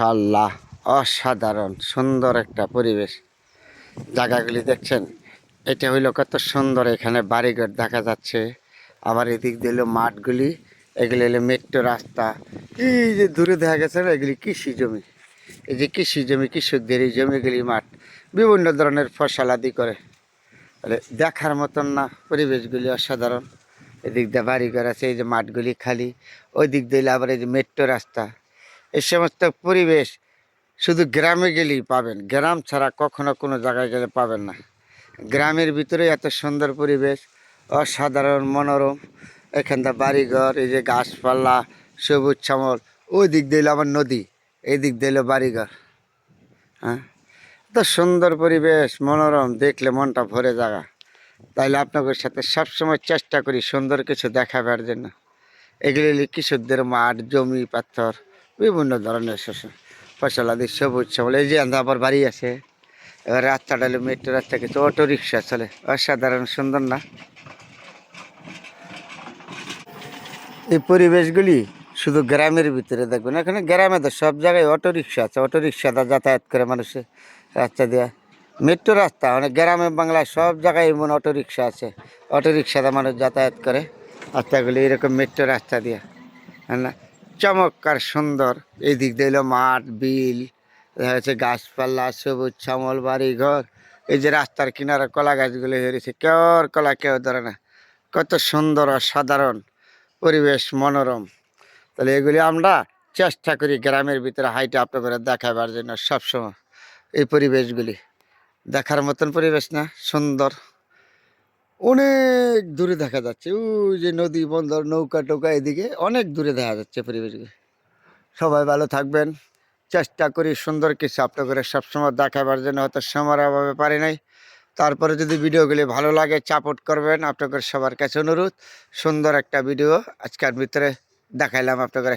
মাশাআল্লাহ, অসাধারণ সুন্দর একটা পরিবেশ। জায়গাগুলি দেখছেন, এটা হইলো কত সুন্দর। এখানে বাড়িঘর দেখা যাচ্ছে, আবার এদিক দিয়ে হলো মাঠগুলি, এগুলি হলো মেট্রো রাস্তা। এই যে দূরে দেখা গেছে না, এগুলি কৃষি জমি। এই যে কৃষি জমি, কৃষকদের এই জমিগুলি মাঠ, বিভিন্ন ধরনের ফসল আদি করে। তাহলে দেখার মতন না, পরিবেশগুলি অসাধারণ। এদিক দিয়ে বাড়িঘর আছে, এই যে মাঠগুলি খালি, ওই দিক দিয়ে আবার এই যে মেট্রো রাস্তা। এই সমস্ত পরিবেশ শুধু গ্রামে গেলেই পাবেন, গ্রাম ছাড়া কখনো কোনো জায়গায় গেলে পাবেন না। গ্রামের ভিতরে এত সুন্দর পরিবেশ, অসাধারণ মনোরম। এখানটা বাড়িঘর, এই যে গাছপালা, সবুজ শ্যামল। ওই দিক দিল আমার নদী, এই দিক দিল বাড়িঘর। হ্যাঁ, এত সুন্দর পরিবেশ, মনোরম, দেখলে মনটা ভরে যাওয়া। তাইলে আপনাদের সাথে সবসময় চেষ্টা করি সুন্দর কিছু দেখাবার জন্য। এগুলি কৃষকদের মাঠ, জমি, পাথর, বিভিন্ন ধরনের ফসলাদি সবুজ শ্যামল। এই যে আবার বাড়ি আছে। এবার রাস্তাটা হলো মেট্রো রাস্তা, কিছু অটো রিক্সা চলে, অসাধারণ সুন্দর না? এই পরিবেশগুলি শুধু গ্রামের ভিতরে দেখবেন। এখানে গ্রামে তো সব জায়গায় অটো রিক্সা আছে, অটো রিক্সাটা যাতায়াত করে মানুষের রাস্তা দেওয়া। মেট্রো রাস্তা মানে গ্রামে বাংলায় সব জায়গায় এমন অটো রিক্সা আছে, অটো রিক্সাটা মানুষ যাতায়াত করে রাস্তাগুলি এরকম মেট্রো রাস্তা দিয়ে। হ্যাঁ না, চমৎকার সুন্দর। এই দিক দিয়ে হলো মাঠ, বিল, দেখা যাচ্ছে গাছপালা, সবুজ শ্যামল, বাড়ি ঘর। এই যে রাস্তার কিনারে কলা গাছগুলো হয়েছে, কেউ কলা কেউ ধরে না। কত সুন্দর অসাধারণ পরিবেশ, মনোরম। তাহলে এগুলি আমরা চেষ্টা করি গ্রামের ভিতরে হাইটে আপনাদের দেখাবার জন্য সবসময়। এই পরিবেশগুলি দেখার মতন পরিবেশ না? সুন্দর। অনেক দূরে দেখা যাচ্ছে, ওই যে নদী, বন্দর, নৌকা টোকা, এদিকে অনেক দূরে দেখা যাচ্ছে পরিবেশগুলি। সবাই ভালো থাকবেন। চেষ্টা করি সুন্দর কিছু আপনাদের সবসময় দেখাবার জন্য, হয়তো সময়ের অভাবে পারি নাই। তারপরে যদি ভিডিওগুলি ভালো লাগে সাপোর্ট করবেন, আপনাদের সবার কাছে অনুরোধ। সুন্দর একটা ভিডিও আজকের ভিতরে দেখাইলাম আপনাদের।